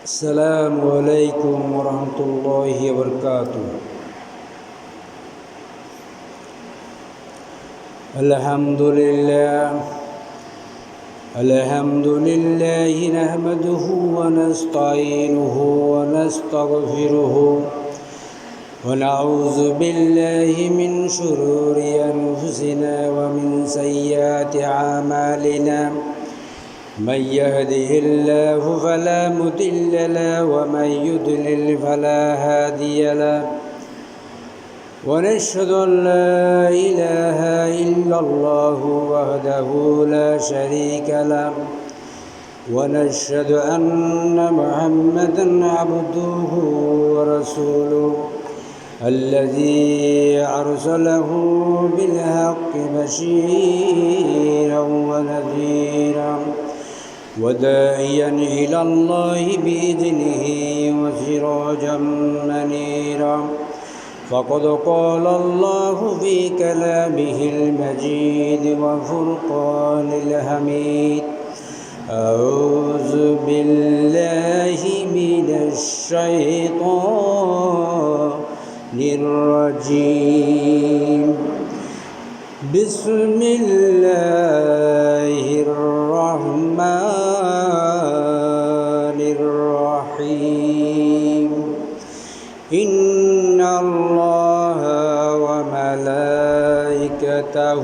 السلام عليكم ورحمة الله وبركاته. الحمد لله نحمده ونستعينه ونستغفره ونعوذ بالله من شرور أنفسنا ومن سيئات أعمالنا. من يهده الله فلا مضل له ومن يضلل فلا هادي له، ونشهد أن لا إله إلا الله وحده لا شريك له، ونشهد أن محمدا عبده ورسوله الذي أرسله بالحق بشيرا ونذيرا وداعيا إلى الله بإذنه وسراجا منيرا. فقد قال الله في كلامه المجيد وفرقان الحميد: أعوذ بالله من الشيطان الرجيم. بسم الله الرحمن الرحيم. إن الله وملائكته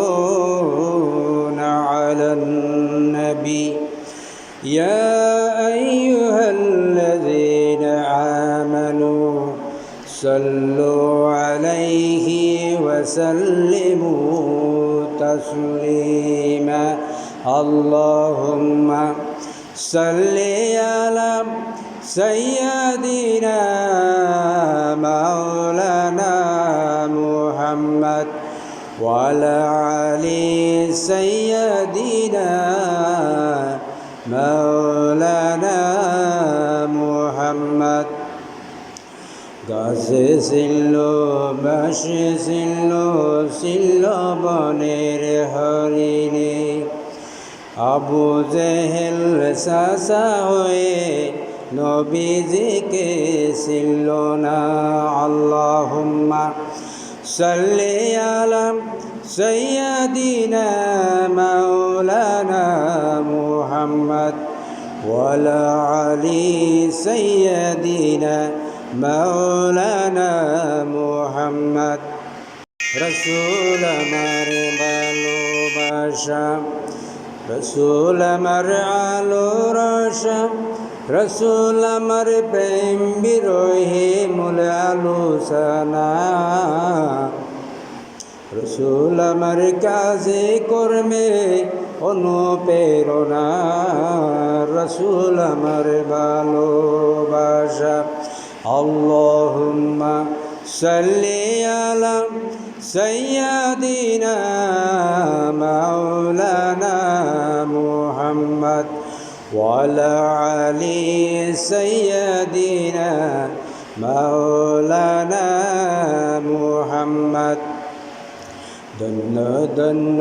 يصلون على النبي يا أيها الذين آمنوا صلوا عليه وسلموا تسليما. اللهم صل على سيدنا مولانا محمد وعلى آل سيدنا مولانا محمد. গাছে ছিল বাসে ছিল বনের হরিণে, আবু জেহেল চাচা হয়ে নবীজিকে ছিল না। আল্লাহুম্মা সাল্লি আলা সাইয়্যিদিনা মাওলানা মুহাম্মদ ওয়ালা আলি সাইয়্যিদিনা মাওলানা মুহাম্মদ। রসুল আমার ভালোবাসা, রসুল আমার আলো রসা, রসুল আমার প্রেম বিরহে মূল আলোচনা, রসুল আমার কাজে কর্মে অনুপ্রেরণা, রসুল আমার ভালোবাসা। আল্লাহুম্মা সাল্লি আলা সাইয়্যিদিনা মাওলানা মুহাম্মদ ওয়ালা আলি সাইয়্যিদিনা মাওলানা মুহাম্মদ। ধন্য ধন্য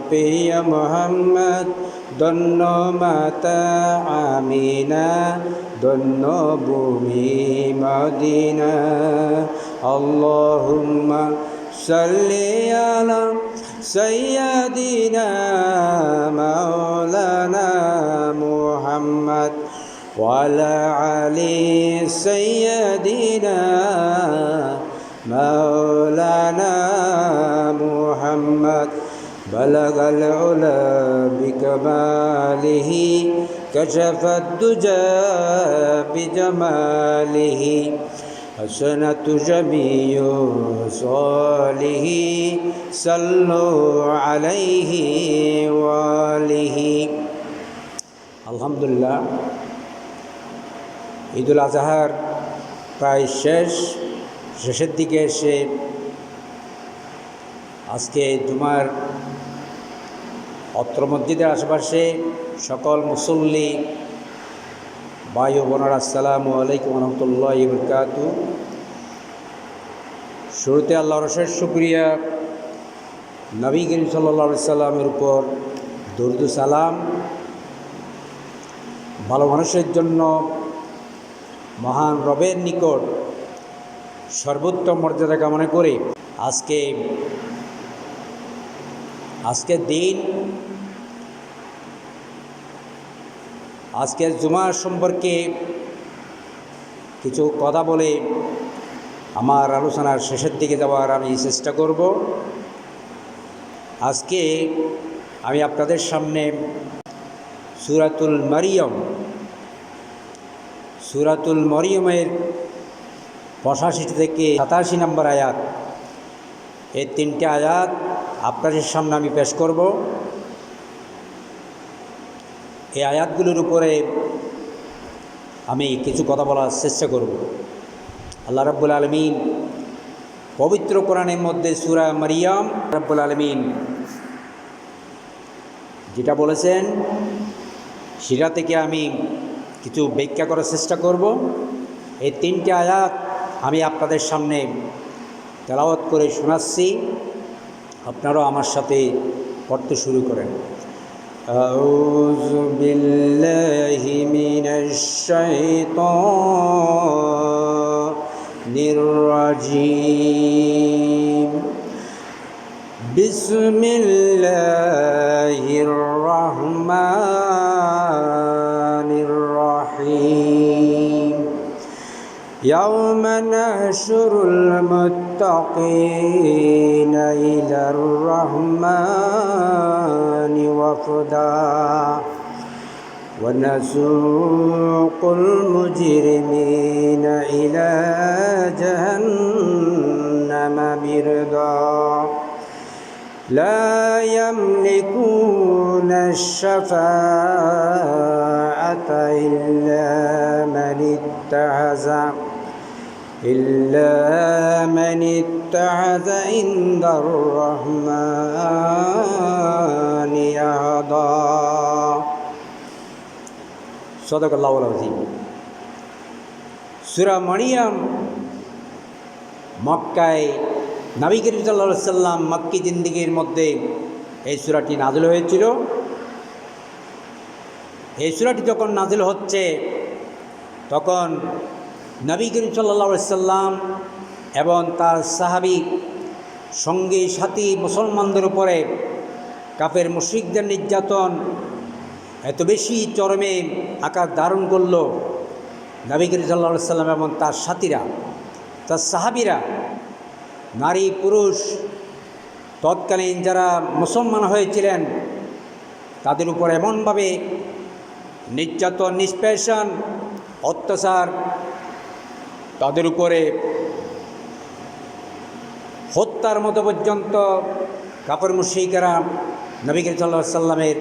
প্রিয় মুহাম্মদ, ধন্য মাতা আমিনা, ধন্য ভূমি মদিনা। আল্লাহুম্মা সাল্লি আলা সাইয়্যিদিনা মাওলানা মুহাম্মদ ওয়ালা আলি সাইয়্যিদিনা مولانا محمد. بلغ العلا بكماله كشف الدجى بجماله حسنت جميع صالح صلوا عليه وآله. আলহামদুলিল্লাহ, ঈদুল আজহার প্রায় শেষের দিকে এসে আজকে জুমার অত্র মসজিদের আশেপাশে সকল মুসল্লি ভাই ও বোনেরা, আসসালামু আলাইকুম রহমতুল্লাহি ওয়া বারাকাতুহু। শুরুতে আল্লাহর অশেষ শুকরিয়া, নবী করিম সাল্লাল্লাহু আলাইহি সাল্লামের উপর দরুদ সালাম। ভালো মানুষের জন্য মহান রবের নিকট সর্বোত্তম মর্যাদা কামনা করে আজকের দিন, আজকের জুমার সম্পর্কে কিছু কথা বলে আমার আলোচনার শেষের দিকে যাওয়ার আমি চেষ্টা করব। আজকে আমি আপনাদের সামনে সূরাতুল মরিয়মের 85 থেকে 87 নম্বর আয়াত, এই 3টে আয়াত আপনাদের সামনে আমি পেশ করব। এই আয়াতগুলোর উপরে আমি কিছু কথা বলার চেষ্টা করব। আল্লাহ রাব্বুল আলামিন পবিত্র কোরআনের মধ্যে সূরা মারিয়াম রাব্বুল আলামিন যেটা বলেছেন সেটা থেকে আমি কিছু ব্যাখ্যা করার চেষ্টা করব। এই 3টে আয়াত আমি আপনাদের সামনে তেলাওয়াত করে শোনাচ্ছি, আপনারাও আমার সাথে পড়তে শুরু করেন। আউযু বিল্লাহি মিনাশ শাইতানির রাজীম। বিসমিল্লাহির রহমানির রহিম। ইয়াওমা নাহশুরুল মুত্তাকিনা ইলার রহমানি ওয়াফদা ওয়া নাসুকুল মুজরিমিনা ইলা জাহান্নামা বিরদা لا يملكون الشفاعة إلا من اتخذ عند الرحمن عهدا صدق الله العظيم। সূরা মারিয়াম মক্কায় নবী করিম সাল্লাল্লাহু আলাইহি ওয়াসাল্লাম মক্কি জিন্দেগীর মধ্যে এই সূরাটি নাযিল হয়েছিল। এই সূরাটি যখন নাযিল হচ্ছে তখন নবী করিম সাল্লাল্লাহু আলাইহি ওয়াসাল্লাম এবং তার সাহাবী সঙ্গী সাথী মুসলমানদের উপরে কাফের মুশরিকদের নির্যাতন এত বেশি চরমে আকার ধারণ করল। নবী করিম সাল্লাল্লাহু আলাইহি ওয়াসাল্লাম এবং তার সাথীরা, তার সাহাবীরা, নারী পুরুষ তৎকালীন যারা মুসলমান হয়েছিলেন তাদের উপর এমনভাবে নির্যাতন, নিষ্পেষণ, অত্যাচার, তাদের উপরে হত্যার মতো পর্যন্ত কাফের মুশরিকরা নবী করিম সাল্লাল্লাহু আলাইহি ওয়াসাল্লামের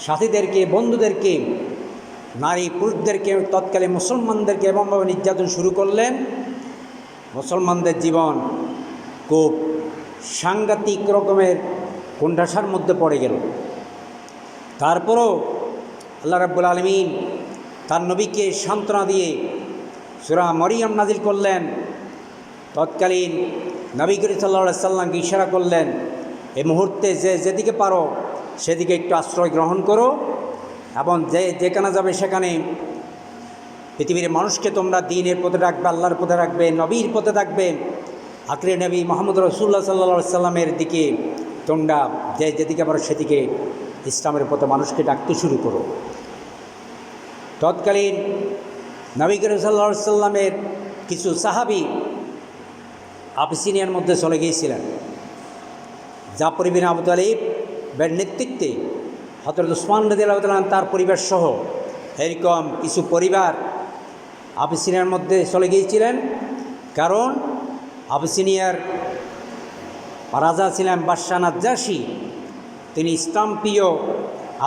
সাথীদেরকে, বন্ধুদেরকে, নারী পুরুষদেরকে, তৎকালীন মুসলমানদেরকে এমনভাবে নির্যাতন শুরু করলেন, মুসলমানদের জীবন খুব সাংঘাতিক রকমের কোণঠাসার মধ্যে পড়ে গেল। তারপরও আল্লাহ রাব্বুল আলামিন তার নবীকে সান্ত্বনা দিয়ে সূরা মারিয়াম নাজিল করলেন। তৎকালীন নবী করিম সাল্লাল্লাহু আলাইহি ওয়াসাল্লামকে ইশারা করলেন, এই মুহূর্তে যেদিকে পারো সেদিকে একটু আশ্রয় গ্রহণ করো এবং যেখানে যাবে সেখানে পৃথিবীর মানুষকে তোমরা দ্বীনের পথে রাখবে, আল্লাহর পথে রাখবে, নবীর পথে রাখবে, আখরি নবী মুহাম্মদ রাসূলুল্লাহ সাল্লাল্লাহু আলাইহি ওয়াসাল্লামের দিকে তোমরা যেদিকে পারো সেদিকে ইসলামের পথে মানুষকে ডাকতে শুরু করো। তৎকালীন নবী করিম সাল্লাল্লাহু আলাইহি ওয়াসাল্লামের কিছু সাহাবী আবিসিনিয়ার মধ্যে চলে গিয়েছিলেন। জাফর ইবনে আবু তালিবের নেতৃত্বে হযরত উসমান রাদিয়াল্লাহু তাআলা তার পরিবার সহ এরকম কিছু পরিবার আবিসিনিয়ার মধ্যে চলে গিয়েছিলেন। কারণ আবিসিনিয়ার রাজা ছিলেন বাদশাহ নাজ্জাশী। তিনি ইসলাম প্রিয়,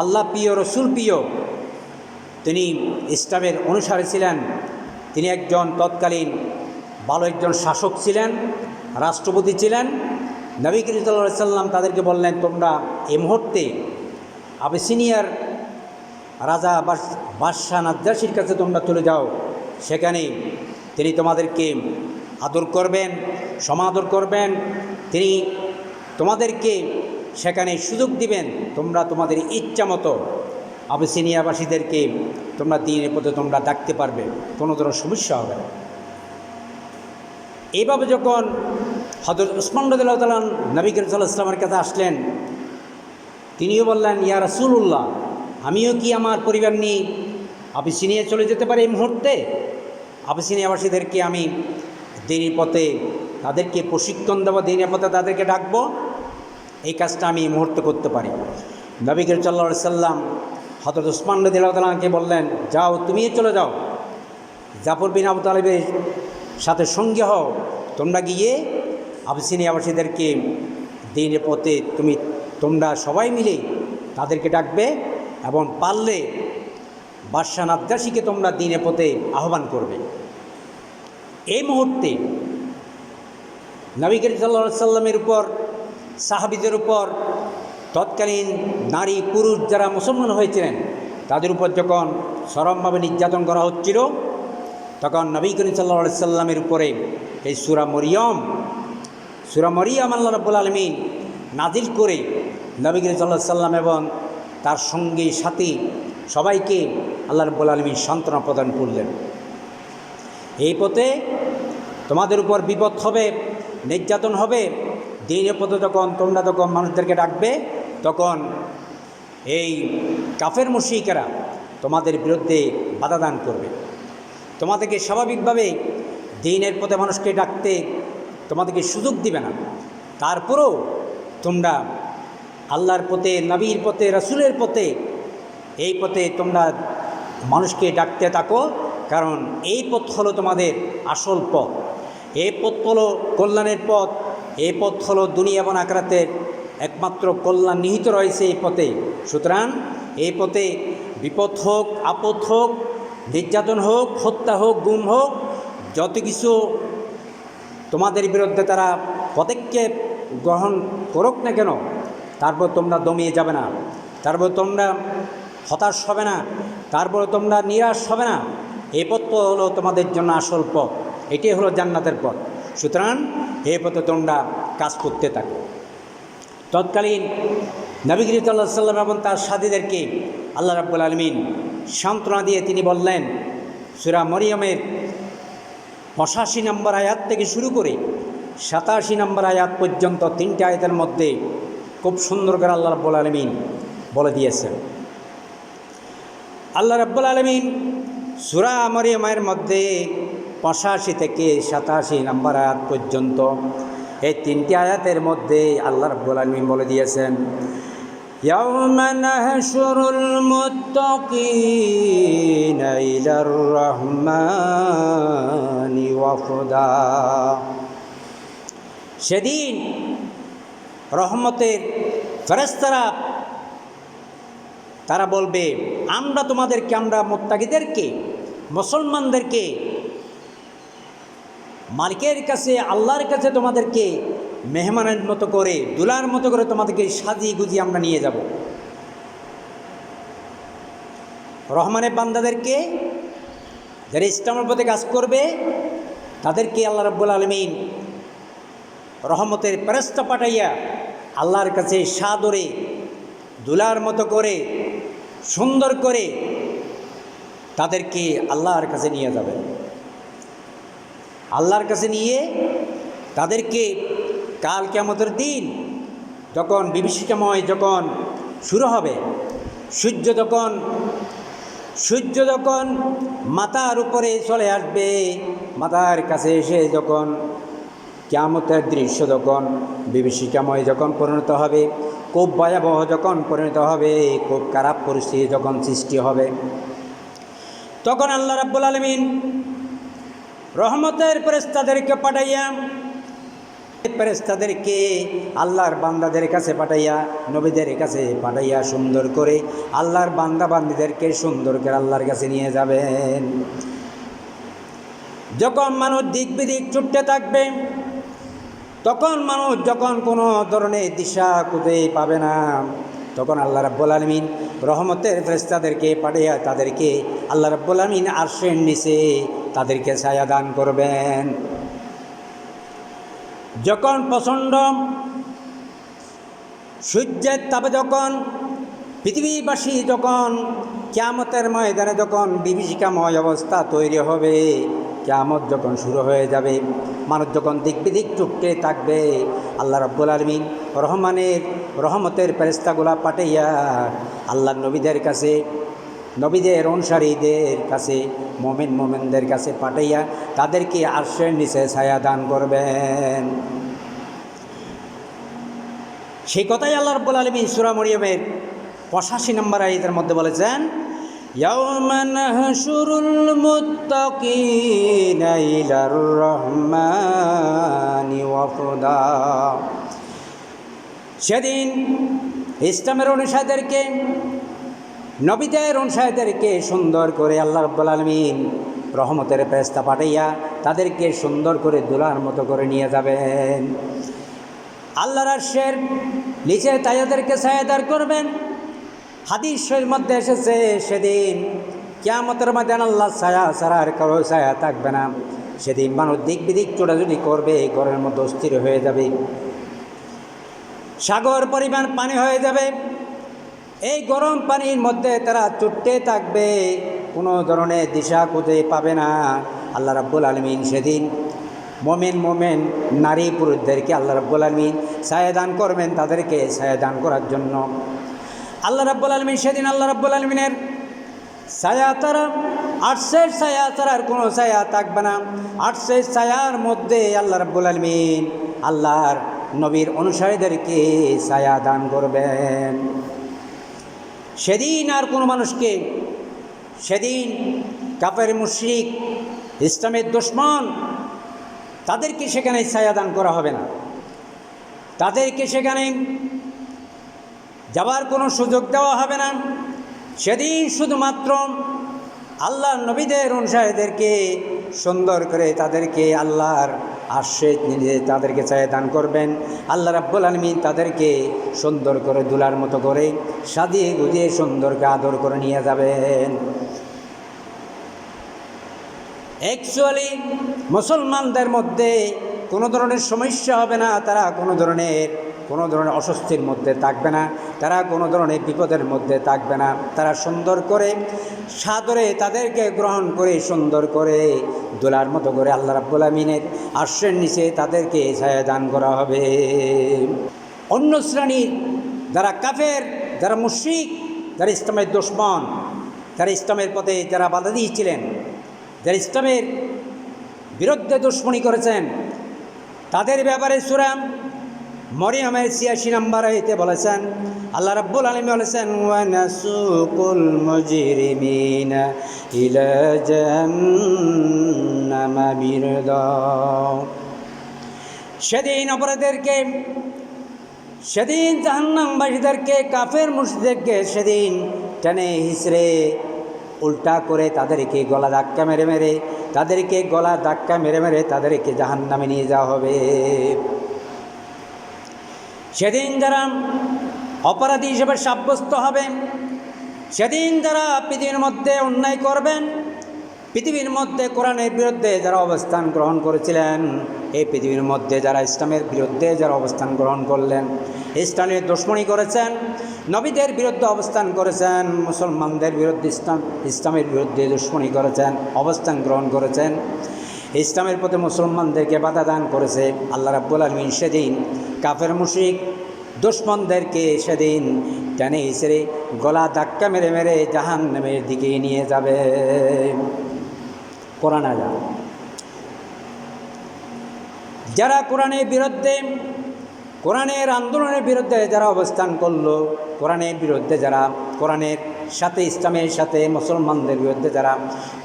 আল্লাহ প্রিয়, রসুল প্রিয়, তিনি ইসলামের অনুসারী ছিলেন। তিনি একজন তৎকালীন ভালো একজন শাসক ছিলেন, রাষ্ট্রপতি ছিলেন। নবী করিম সাল্লাল্লাহু আলাইহি ওয়াসাল্লাম তাদেরকে বললেন, তোমরা এই মুহূর্তে আবিসিনিয়ার রাজা বাদশাহ নাজ্জাশীর কাছে তোমরা চলে যাও, সেখানে তিনি তোমাদেরকে আদর করবেন, সমাদর করবেন, তিনি তোমাদেরকে সেখানে সুযোগ দিবেন, তোমরা তোমাদের ইচ্ছা মতো আবিসিনিয়াবাসীদেরকে তোমরা দ্বীনের পথে তোমরা ডাকতে পারবে, কোনো ধরনের সমস্যা হবে না। এইভাবে যখন হযরত উসমান রাদিয়াল্লাহু তাআলা নবী করিম সাল্লাল্লাহু আলাইহি ওয়াসাল্লামের কাছে আসলেন, তিনিও বললেন, ইয়া রাসূলুল্লাহ, আমিও কি আমার পরিবার নিয়ে আবিসিনিয়া চলে যেতে পারি এই মুহূর্তে? আবিসিনিয়াবাসীদেরকে আমি দ্বীনের পথে তাদেরকে প্রশিক্ষণ দেবো, দ্বীনের পথে তাদেরকে ডাকবো, এই কাজটা আমি এই মুহূর্তে করতে পারি। নবী করিম সাল্লাল্লাহু আলাইহি ওয়াসাল্লাম হযরত উসমান রাদিয়াল্লাহু তাআলাকে বললেন, যাও, তুমিই চলে যাও, জাফর বিন আবু তালিবের সাথে সঙ্গী হও, তোমরা গিয়ে আবিসিনিয়াবাসীদেরকে দ্বীনের পথে তোমরা সবাই মিলে তাদেরকে ডাকবে এবং পারলে বাদশাহ নাজ্জাশীকে তোমরা দ্বীনের পথে আহ্বান করবে। এই মুহূর্তে নবী করিম সাল্লাল্লাহু আলাইহি ওয়াসাল্লামের উপর, সাহাবীদের উপর, তৎকালীন নারী পুরুষ যারা মুসলমান হয়েছিলেন তাদের উপর যখন চরমভাবে নির্যাতন করা হচ্ছিল, তখন নবী করিম সাল্লাল্লাহু আলাইহি ওয়াসাল্লামের উপরে এই সূরা মরিয়ম আল্লাহ রাব্বুল আলামিন নাজিল করে নবী করিম সাল্লাল্লাহু আলাইহি ওয়াসাল্লাম এবং তার সঙ্গী সাথী সবাইকে আল্লাহ রাব্বুল আলামিন সান্ত্বনা প্রদান করলেন। এই পথে তোমাদের উপর বিপদ হবে, নির্যাতন হবে, দ্বীনের পথে তোমরা যখন মানুষদেরকে ডাকবে, তখন এই কাফের মুশরিকরা তোমাদের বিরুদ্ধে বাধা দান করবে, তোমাদেরকে স্বাভাবিকভাবে দ্বীনের পথে মানুষকে ডাকতে তোমাদেরকে সুযোগ দিবে না। তারপরেও তোমরা আল্লাহর পথে, নবীর পথে, রাসূলের পথে, এই পথে তোমরা মানুষকে ডাকতে থাকো, কারণ এই পথ হলো তোমাদের আসল পথ, এই পথ হলো কল্যাণের পথ, এই পথ হলো দুনিয়া এবং আখিরাতের একমাত্র কল্যাণ নিহিত রয়েছে এই পথে। সুতরাং এই পথে বিপদ হোক, আপদ হোক, নির্যাতন হোক, হত্যা হোক, গুম হোক, যত কিছু তোমাদের বিরুদ্ধে তারা পদক্ষেপ গ্রহণ করুক না কেন, তারপর তোমরা দমিয়ে যাবে না, তারপর তোমরা হতাশ হবে না, তারপর তোমরা নিরাশ হবে না। এই পথ হলো তোমাদের জন্য আসল পথ, এটাই হলো জান্নাতের পথ। সুতরাং এই পথে তোমরা কাজ করতে থাকো। তৎকালীন নবী করিম সাল্লাল্লাহু আলাইহি ওয়াসাল্লাম এবং তার সাথীদেরকে আল্লাহ রাব্বুল আলামিন সান্ত্বনা দিয়ে তিনি বললেন, সূরা মরিয়মের ৮৫ নম্বর আয়াত থেকে শুরু করে ৮৭ নম্বর আয়াত পর্যন্ত 3টি আয়াতের মধ্যে খুব সুন্দর করে আল্লাহ রাব্বুল আলামিন বলে দিয়েছেন। আল্লাহ রাব্বুল আলামিন সূরা মরিয়মের মধ্যে ৮৫ থেকে ৮৭ নম্বর আয়াত পর্যন্ত এই 3টি আয়াতের মধ্যে আল্লাহ রাব্বুল আলামিন বলে দিয়েছেন, ইয়াওমা নাহশুরুল মুত্তাকিনা ইলার রাহমানি ওয়াফদা। সেদিন রহমতের ফেরেশতারা তারা বলবে, আমরা মুত্তাকিদেরকে, মুসলমানদেরকে মালিকের কাছে, আল্লাহর কাছে তোমাদেরকে মেহমানের মতো করে, দুলার মতো করে তোমাদেরকে সাজিয়ে গুজিয়ে আমরা নিয়ে যাব। রহমানের বান্দাদেরকে, যারা ইসলামের পথে কাজ করবে, তাদেরকে আল্লাহ রাব্বুল আলামিন রহমতের ফেরেশতা পাঠাইয়া আল্লাহর কাছে সাদরে, দুলার মতো করে, সুন্দর করে তাদেরকে আল্লাহর কাছে নিয়ে যাবে। আল্লাহর কাছে নিয়ে তাদেরকে কাল কিয়ামতের দিন যখন বিভীষিকাময় যখন শুরু হবে, সূর্য যখন মাথার উপরে চলে আসবে, মাথার কাছে এসে যখন কিয়ামতের দৃশ্য যখন বিভীষিকাময় যখন পরিণত হবে, খুব ভয়াবহ যখন পরিণত হবে, খুব খারাপ পরিস্থিতি যখন সৃষ্টি হবে, তখন আল্লাহ রাব্বুল আলামিন রহমতের ফেরেশতাদেরকে পাঠাইয়া, ফেরেশতাদেরকে আল্লাহর বান্দাদের কাছে পাঠাইয়া, নবীদের কাছে পাঠাইয়া সুন্দর করে আল্লাহর বান্দা বান্দীদেরকে সুন্দর করে আল্লাহর কাছে নিয়ে যাবেন। যখন মানুষ দিক বিদিক ছুটতে থাকবে, তখন মানুষ যখন কোনো ধরনের দিশা খুঁজে পাবে না, তখন আল্লাহ রাব্বুল আলামিন রহমতের ফেরেশতাদেরকে পাঠিয়ে তাদেরকে আল্লাহ রাব্বুল আলামিন আরশের নিচে তাদেরকে ছায়া দান করবেন। যখন প্রচণ্ড সূর্যের তাপে যখন পৃথিবীবাসী যখন কিয়ামতের ময়দানে যখন বিভীষিকাময় অবস্থা তৈরি হবে, কিয়ামত যখন শুরু হয়ে যাবে, মানুষ যখন দিক বিদিক চুপকে থাকবে, আল্লাহ রাব্বুল আলামিন রহমতের ফেরেশতাগুলা পাঠাইয়া আল্লাহ নবীদের কাছে, নবীদের অনুসারীদের কাছে, মোমেনদের কাছে পাঠাইয়া তাদেরকে আরশের নিচে ছায়া দান করবেন। সেই কথাই আল্লাহ রাব্বুল আলামিন সূরা মরিয়মের 85 নম্বর আয়াতের মধ্যে বলেছেন, ইয়াওমা নাহশুরুল মুত্তাকিনা ইলার রহমানি ওয়াফদা। সেদিন ইসলামের অনুসারীদেরকে, নবীদের অনুসারীদেরকে সুন্দর করে আল্লাহ রাব্বুল আলামিন রহমতের ফেরেশতা পাঠাইয়া তাদেরকে সুন্দর করে দুলার মতো করে নিয়ে যাবেন। আল্লাহর আরশের নিচে তাদেরকে ছায়াদার করবেন। হাদিস শরীফের মধ্যে এসেছে, সেদিন কিয়ামতের ময়দানে আল্লাহ ছায়া ছাড়া আর কারো ছায়া থাকবে না। সেদিন মানুষ দিক বিদিক ছোটাছুটি করবে, ঘরের মধ্যে অস্থির হয়ে যাবে, সাগর পরিমাণ পানি হয়ে যাবে। এই গরম পানির মধ্যে তারা ছুটতে থাকবে, কোনো ধরনের দিশা খুঁজে পাবে না। আল্লাহ রাব্বুল আলামিন সেদিন মোমেন নারী পুরুষদেরকে আল্লাহ রাব্বুল আলামিন ছায়া দান করবেন, তাদেরকে ছায়া দান করার জন্য। আল্লাহ রাব্বুল আলামিন সেদিন আল্লাহ রাব্বুল আলামিনের ছায়া তারা, আরশের ছায়া ছাড়ার কোনো ছায়া থাকবে না। আরশের ছায়ার মধ্যে আল্লাহ রাব্বুল আলামিন আল্লাহর নবীর অনুসারীদেরকে ছায়া দান করবেন। সেদিন আর কোনো মানুষকে, সেদিন কাফের মুশরিক, ইসলামের দুশমন, তাদেরকে সেখানে ছায়া দান করা হবে না। তাদেরকে সেখানে যাবার কোনো সুযোগ দেওয়া হবে না। সেদিন শুধুমাত্র আল্লাহর নবীদের অনুসারীদেরকে সুন্দর করে তাদেরকে আল্লাহর আশ্রয় নিয়ে তাদেরকে ছায়া দান করবেন। আল্লাহ রাব্বুল আলামিন তাদেরকে সুন্দর করে দুলার মতো করে সাজিয়ে গুজিয়ে সুন্দরকে আদর করে নিয়ে যাবেন। অ্যাকচুয়ালি মুসলমানদের মধ্যে কোনো ধরনের সমস্যা হবে না, তারা কোনো ধরনের অস্বস্তির মধ্যে থাকবে না, তারা কোনো ধরনের বিপদের মধ্যে থাকবে না। তারা সুন্দর করে সাদরে তাদেরকে গ্রহণ করে সুন্দর করে দোলার মতো করে আল্লাহ রাব্বুল আলামিনের আরশের নিচে তাদেরকে ছায়া দান করা হবে। অন্য শ্রেণীর যারা কাফের, যারা মুশরিক, যারা ইসলামের দুশমন, যারা ইসলামের পথে যারা বাধা দিয়েছিলেন, যারা ইসলামের বিরুদ্ধে দুশমনী করেছেন, তাদের ব্যাপারে সূরা মরিয়মের 86 নম্বর আয়াতে বলেছেন, আল্লাহ রাব্বুল আলামিন বলেছেন, ওয়া নাসুকুল মুজরিমিনা ইলা জাহান্নামা বিরদা। সেদিন অপরাধীদেরকে, সেদিন জাহান্নামবাসীদেরকে, কাফের মুশরিকদেরকে সেদিন টেনে হিঁচড়ে উল্টা করে তাদেরকে গলা ধাক্কা মেরে তাদেরকে জাহান্নামে নিয়ে যাওয়া হবে। সেদিন যারা অপরাধী হিসেবে সাব্যস্ত হবেন, সেদিন যারা পৃথিবীর মধ্যে অন্যায় করবেন, পৃথিবীর মধ্যে কোরআনের বিরুদ্ধে যারা অবস্থান গ্রহণ করেছিলেন, এই পৃথিবীর মধ্যে যারা ইসলামের বিরুদ্ধে যারা অবস্থান গ্রহণ করলেন, ইসলামের দুশমনী করেছেন, নবীদের বিরুদ্ধে অবস্থান করেছেন, মুসলমানদের বিরুদ্ধে ইসলামের বিরুদ্ধে দুশমনী করেছেন, অবস্থান গ্রহণ করেছেন, ইসলামের প্রতি মুসলমানদেরকে বাধা দান করেছে, আল্লাহ রাব্বুল আলামিন সেদিন কাফের মুশরিক দুশমনদেরকে সেদিন টেনে হিঁচড়ে গলা ধাক্কা মেরে জাহান্নামের দিকে নিয়ে যাবে। কোরআন আয়াত। যারা কোরআনের বিরুদ্ধে, কোরআনের আন্দোলনের বিরুদ্ধে যারা অবস্থান করলো, কোরআনের বিরুদ্ধে যারা, কোরআনের সাথে ইসলামের সাথে মুসলমানদের বিরুদ্ধে যারা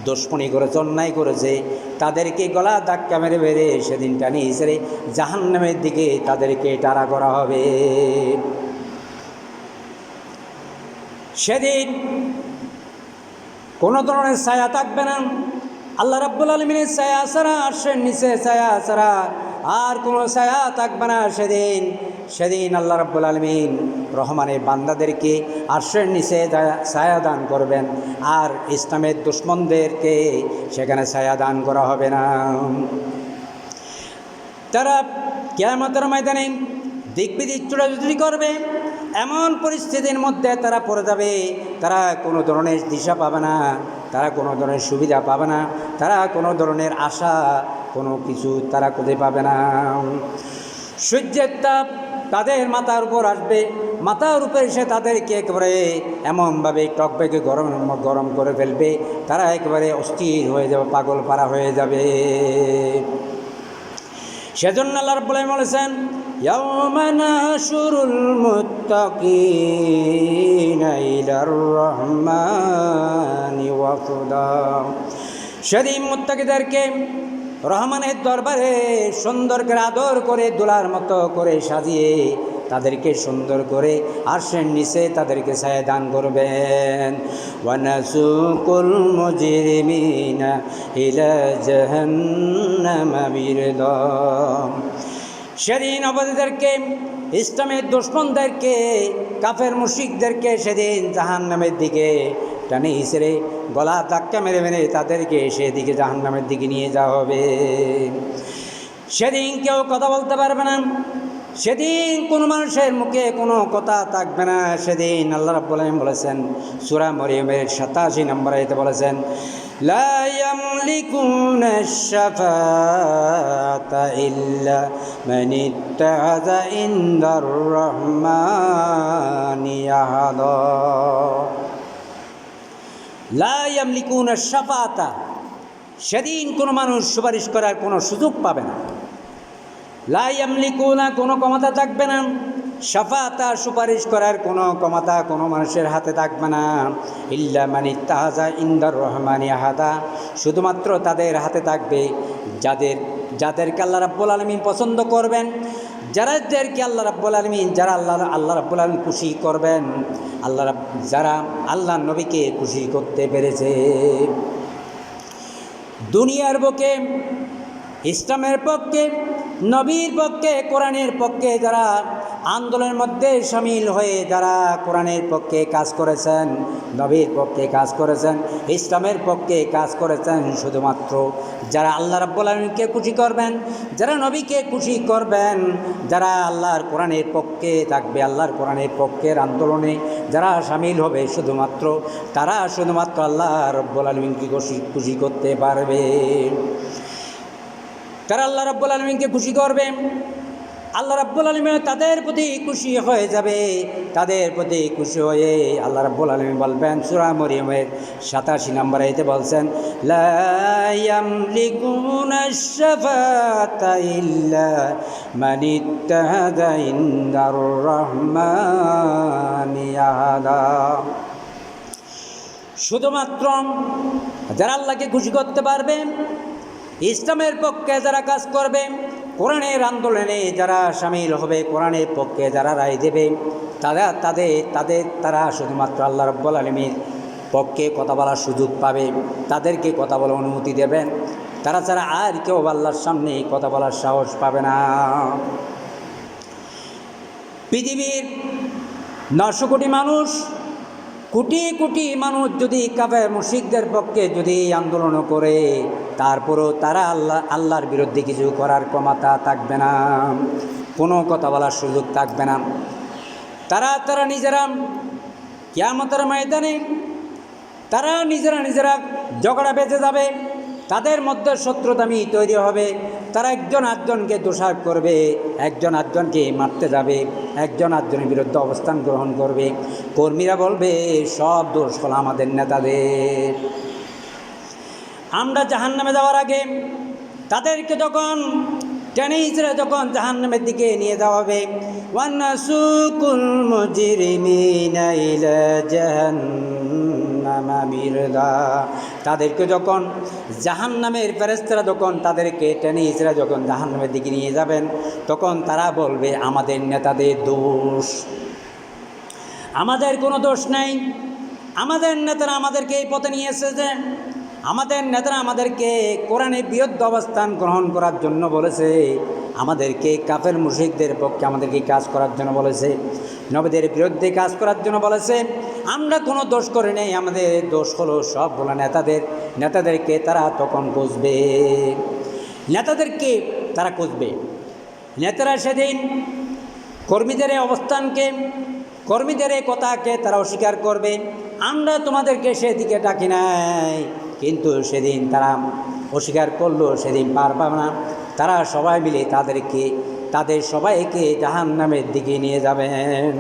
দুশমনী করেছে, অন্যায় করেছে, তাদেরকে গলা ধাক্কা মেরে সেদিন টানি হিসেবে জাহান্নামের দিকে তাদেরকে তাড়া করা হবে। সেদিন কোনো ধরনের ছায়া থাকবে না। আল্লাহ রাব্বুল আলামিনের ছায়া ছাড়া, আরশের নিচে ছায়া ছাড়া আর কোনো ছায়া থাকবে না। সেদিন আল্লাহ রাব্বুল আলামিন রহমানের বান্দাদেরকে আরশের নিচে ছায়া দান করবেন, আর ইসলামের দুশমনদেরকে সেখানে ছায়া দান করা হবে না। তারা কিয়ামতের ময়দানে দিক বিদিক ছোটাছুটি করবে, এমন পরিস্থিতির মধ্যে তারা পড়ে যাবে, তারা কোনো ধরনের দিশা পাবে না, তারা কোনো ধরনের সুবিধা পাবে না, তারা কোনো ধরনের আশা কোনো কিছু তারা খুঁজে পাবে না। সূর্যের তাপ তাদের মাথার উপর আসবে, মাথার উপর এসে তাদেরকে একেবারে এমনভাবে টকবেগে গরম গরম করে ফেলবে, তারা একেবারে অস্থির হয়ে যাবে, পাগল পারা হয়ে যাবে। সেজন্য আল্লাহ রাব্বুল আলামিন বলেছেন, ইয়াওমা নাহশুরুল মুত্তাকিনা ইলার রহমানি ওয়াফদা। সেদিন মুত্তাকিদেরকে রহমানের দরবারে সুন্দর করে আদর করে দোলার মতো করে সাজিয়ে তাদেরকে সুন্দর করে আরশের নিচে তাদেরকে ছায়া দান করবেন। ওয়ানাসুকুল মুজরিমিনা ইলা জাহান্নামা বিরদা। সেদিন অপরাধীদেরকে, ইসলামের দুশমনদেরকে, কাফের মুশরিকদেরকে সেদিন জাহান্নামের দিকে টানে হিসেবে গলা ধাক্কা মেরে মেরে তাদেরকে সেদিকে জাহান্নামের দিকে নিয়ে যাওয়া হবে। সেদিন কেউ কথা বলতে পারবে না, সেদিন কোনো মানুষের মুখে কোনো কথা থাকবে না। সেদিন আল্লাহ রাব্বুল আলামিন বলেছেন সূরা মরিয়মের 87 নম্বর আয়াতে বলেছেন, লা ইয়ামলিকুনা আশ-শাফাআতা ইল্লা মান ইত্তাখাযা ইনদার রহমানি আহাদা। লা ইয়ামলিকুনা আশ-শাফাআতা, সেদিন কোনো মানুষ সুপারিশ করার কোনো সুযোগ পাবে না। লা ইয়ামলিকুনা, কোনো ক্ষমতা থাকবে না। শাফাআতা, সুপারিশ করার কোনো ক্ষমতা কোনো মানুষের হাতে থাকবে না। ইল্লা মান ইত্তাখাযা ইনদার রহমানি আহাদা, শুধুমাত্র তাদের হাতে থাকবে যাদেরকে আল্লাহ রাব্বুল আলামিন পছন্দ করবেন, যাদেরকে আল্লাহ রাব্বুল আলামিন, যারা আল্লাহ রাব্বুল আলামিন খুশি করবেন, যারা আল্লাহ নবীকে খুশি করতে পেরেছে। দুনিয়ার বুকে ইসলামের পক্ষে, নবীর পক্ষে, কোরআনের পক্ষে যারা আন্দোলনের মধ্যে শামিল হয়ে যারা কোরআনের পক্ষে কাজ করেছেন, নবীর পক্ষে কাজ করেছেন, ইসলামের পক্ষে কাজ করেছেন, শুধুমাত্র যারা আল্লাহ রাব্বুল আলামিনকে খুশি করবেন, যারা নবীকে খুশি করবেন, যারা আল্লাহর কোরআনের পক্ষে থাকবে, আল্লাহর কোরআনের পক্ষের আন্দোলনে যারা শামিল হবে, শুধুমাত্র তারা শুধুমাত্র আল্লাহ রাব্বুল আলামিনকে খুশি করতে পারবে। তারা আল্লাহ রাব্বুল আলামিনকে খুশি করবে, আল্লাহ রাব্বুল আলামিন তাদের প্রতি খুশি হয়ে যাবে। তাদের প্রতি খুশি হয়ে আল্লাহ রাব্বুল আলামিন বলবেন সূরা মরিয়মের 87 নম্বর আয়াতে বলছেন, লা ইয়ামলিকুনা আশ-শাফাআতা ইল্লা মান ইত্তাখাযা ইনদার রহমানি আহাদা। শুধুমাত্র যারা আল্লাহকে খুশি করতে পারবে, ইসলামের পক্ষে যারা কাজ করবে, কোরআনের আন্দোলনে যারা শামিল হবে, কোরআনের পক্ষে যারা রায় দেবে, তারা শুধুমাত্র আল্লাহ রাব্বুল আলামিনের পক্ষে কথা বলার সুযোগ পাবে, তাদেরকে কথা বলার অনুমতি দেবেন। তারা ছাড়া আর কেউ আল্লাহর সামনে কথা বলার সাহস পাবে না। পৃথিবীর 900 কোটি মানুষ, কোটি কোটি মানুষ যদি কাফের মুশরিকদের পক্ষে যদি আন্দোলন করে, তারপরও তারা আল্লাহর বিরুদ্ধে কিছু করার ক্ষমতা থাকবে না, কোনো কথা বলার সুযোগ থাকবে না। তারা নিজেরা কিয়ামতের ময়দানে তারা নিজেরা ঝগড়া বেঁধে যাবে, তাদের মধ্যে শত্রুতামি তৈরি হবে, তারা একজন আরেকজনকে দোষারোপ করবে, একজন আরেকজনকে মারতে যাবে, একজন আরেকজনের বিরুদ্ধে অবস্থান গ্রহণ করবে। কর্মীরা বলবে সব দোষ হলো আমাদের নেতাদের। আমরা জাহান্নামে যাওয়ার আগে তাদেরকে যখন টেনে হিচড়ে যখন জাহান্নামের দিকে নিয়ে যাওয়া হবে, ওয়ানাসুকুল মুজরিমিনা ইলা জাহান্নামা বিরদা, তাদেরকে যখন জাহান্নামের ফেরেশতারা যখন তাদেরকে টেনে হিচড়ে যখন জাহান্নামের দিকে নিয়ে যাবেন, তখন তারা বলবে আমাদের নেতাদের দোষ, আমাদের কোনো দোষ নেই। আমাদের নেতারা আমাদেরকে এই পথে নিয়ে এসেছে, আমাদের নেতারা আমাদেরকে কোরআনের বিরুদ্ধে অবস্থান গ্রহণ করার জন্য বলেছে, আমাদেরকে কাফের মুশরিকদের পক্ষে আমাদেরকে কাজ করার জন্য বলেছে, নবীদের বিরুদ্ধে কাজ করার জন্য বলেছে। আমরা কোনো দোষ করে নেই, আমাদের দোষ হলো সবগুলো নেতাদেরকে তারা তখন খুঁজবে, নেতাদেরকে তারা খুঁজবে। নেতারা সেদিন কর্মীদের অবস্থানকে, কর্মীদের এই কথাকে তারা অস্বীকার করবে, আমরা তোমাদেরকে সেদিকে ডাকি নাই, কিন্তু সেদিন তারা অস্বীকার করলো, সেদিন পার পাবে না। তারা সবাই মিলে তাদের সবাইকে জাহান্নামের দিকে নিয়ে যাবেন।